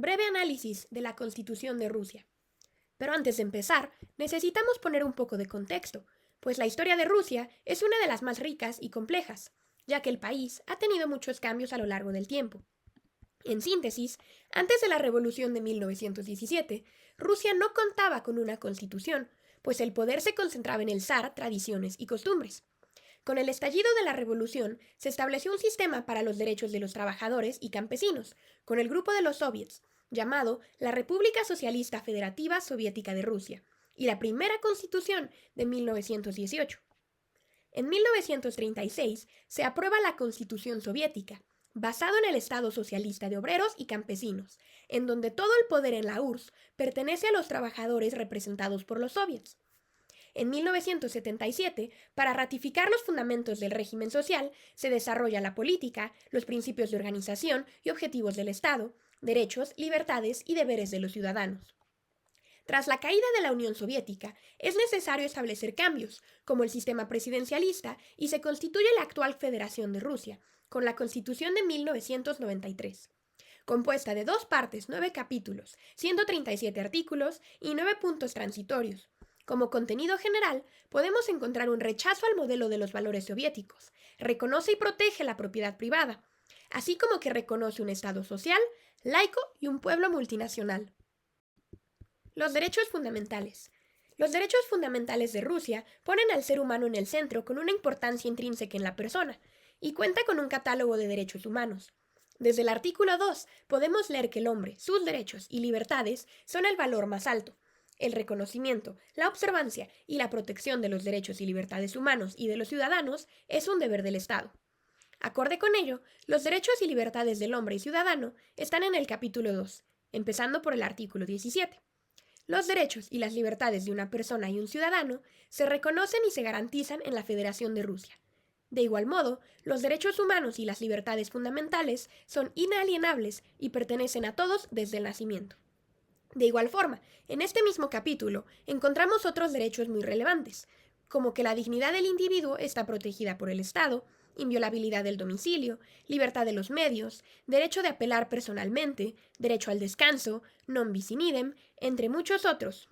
Breve análisis de la Constitución de Rusia. Pero antes de empezar, necesitamos poner un poco de contexto, pues la historia de Rusia es una de las más ricas y complejas, ya que el país ha tenido muchos cambios a lo largo del tiempo. En síntesis, antes de la Revolución de 1917, Rusia no contaba con una constitución, pues el poder se concentraba en el zar, tradiciones y costumbres. Con el estallido de la Revolución, se estableció un sistema para los derechos de los trabajadores y campesinos, con el grupo de los soviets, llamado la República Socialista Federativa Soviética de Rusia, y la primera constitución de 1918. En 1936 se aprueba la Constitución Soviética, basado en el Estado socialista de obreros y campesinos, en donde todo el poder en la URSS pertenece a los trabajadores representados por los soviets. En 1977, para ratificar los fundamentos del régimen social, se desarrolla la política, los principios de organización y objetivos del Estado, derechos, libertades y deberes de los ciudadanos. Tras la caída de la Unión Soviética, es necesario establecer cambios, como el sistema presidencialista, y se constituye la actual Federación de Rusia, con la Constitución de 1993. Compuesta de 2 partes, 9 capítulos, 137 artículos y 9 puntos transitorios. Como contenido general, podemos encontrar un rechazo al modelo de los valores soviéticos, reconoce y protege la propiedad privada, así como que reconoce un Estado social, laico y un pueblo multinacional. Los derechos fundamentales. Los derechos fundamentales de Rusia ponen al ser humano en el centro con una importancia intrínseca en la persona, y cuenta con un catálogo de derechos humanos. Desde el artículo 2 podemos leer que el hombre, sus derechos y libertades son el valor más alto. El reconocimiento, la observancia y la protección de los derechos y libertades humanos y de los ciudadanos es un deber del Estado. Acorde con ello, los derechos y libertades del hombre y ciudadano están en el capítulo 2, empezando por el artículo 17. Los derechos y las libertades de una persona y un ciudadano se reconocen y se garantizan en la Federación de Rusia. De igual modo, los derechos humanos y las libertades fundamentales son inalienables y pertenecen a todos desde el nacimiento. De igual forma, en este mismo capítulo encontramos otros derechos muy relevantes, como que la dignidad del individuo está protegida por el Estado, inviolabilidad del domicilio, libertad de los medios, derecho de apelar personalmente, derecho al descanso, non bis in idem, entre muchos otros.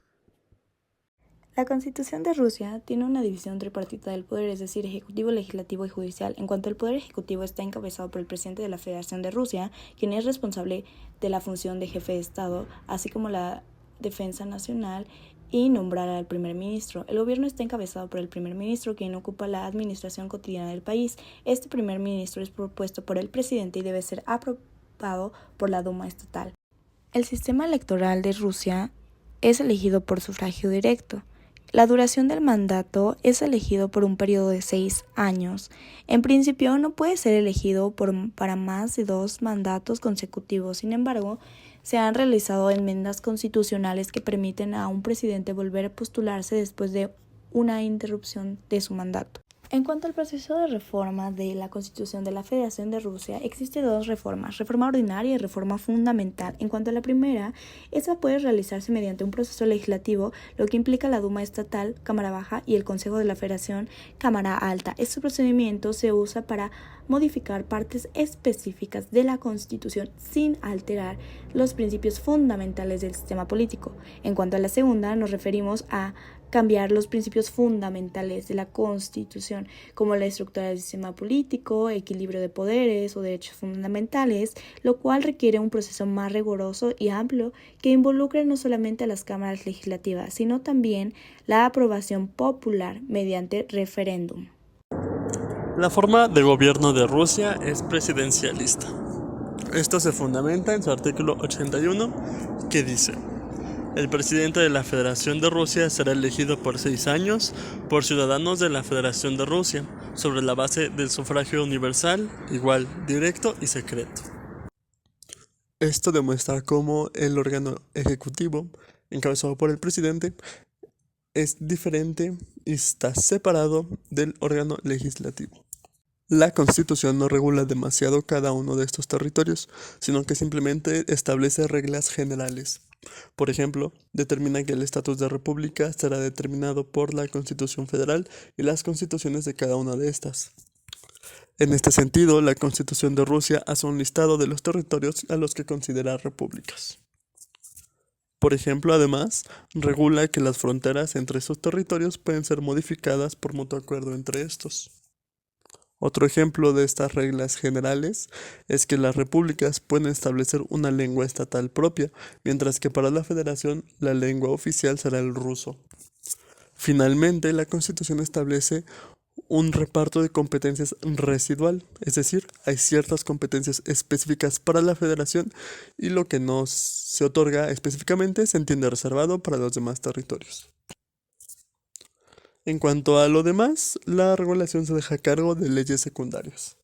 La Constitución de Rusia tiene una división tripartita del poder, es decir, ejecutivo, legislativo y judicial. En cuanto al poder ejecutivo, está encabezado por el presidente de la Federación de Rusia, quien es responsable de la función de jefe de Estado, así como la defensa nacional y nombrar al primer ministro. El gobierno está encabezado por el primer ministro, quien ocupa la administración cotidiana del país. Este primer ministro es propuesto por el presidente y debe ser aprobado por la Duma estatal. El sistema electoral de Rusia es elegido por sufragio directo. La duración del mandato es elegido por un periodo de 6 años. En principio no puede ser elegido para más de 2 mandatos consecutivos. Sin embargo, se han realizado enmiendas constitucionales que permiten a un presidente volver a postularse después de una interrupción de su mandato. En cuanto al proceso de reforma de la Constitución de la Federación de Rusia, existen 2 reformas, reforma ordinaria y reforma fundamental. En cuanto a la primera, esta puede realizarse mediante un proceso legislativo, lo que implica la Duma estatal, Cámara Baja, y el Consejo de la Federación, Cámara Alta. Este procedimiento se usa para modificar partes específicas de la Constitución sin alterar los principios fundamentales del sistema político. En cuanto a la segunda, nos referimos a cambiar los principios fundamentales de la Constitución, como la estructura del sistema político, equilibrio de poderes o derechos fundamentales, lo cual requiere un proceso más riguroso y amplio que involucre no solamente a las cámaras legislativas, sino también la aprobación popular mediante referéndum. La forma de gobierno de Rusia es presidencialista. Esto se fundamenta en su artículo 81, que dice: el presidente de la Federación de Rusia será elegido por 6 años por ciudadanos de la Federación de Rusia, sobre la base del sufragio universal, igual, directo y secreto. Esto demuestra cómo el órgano ejecutivo, encabezado por el presidente, es diferente y está separado del órgano legislativo. La Constitución no regula demasiado cada uno de estos territorios, sino que simplemente establece reglas generales. Por ejemplo, determina que el estatus de república será determinado por la Constitución Federal y las constituciones de cada una de estas. En este sentido, la Constitución de Rusia hace un listado de los territorios a los que considera repúblicas. Por ejemplo, además, regula que las fronteras entre esos territorios pueden ser modificadas por mutuo acuerdo entre estos. Otro ejemplo de estas reglas generales es que las repúblicas pueden establecer una lengua estatal propia, mientras que para la federación la lengua oficial será el ruso. Finalmente, la Constitución establece un reparto de competencias residual, es decir, hay ciertas competencias específicas para la federación y lo que no se otorga específicamente se entiende reservado para los demás territorios. En cuanto a lo demás, la regulación se deja a cargo de leyes secundarias.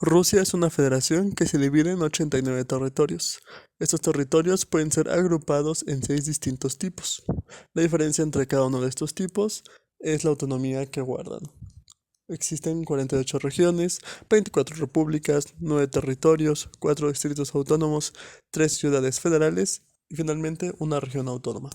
Rusia es una federación que se divide en 89 territorios. Estos territorios pueden ser agrupados en 6 distintos tipos. La diferencia entre cada uno de estos tipos es la autonomía que guardan. Existen 48 regiones, 24 repúblicas, 9 territorios, 4 distritos autónomos, 3 ciudades federales y finalmente una región autónoma.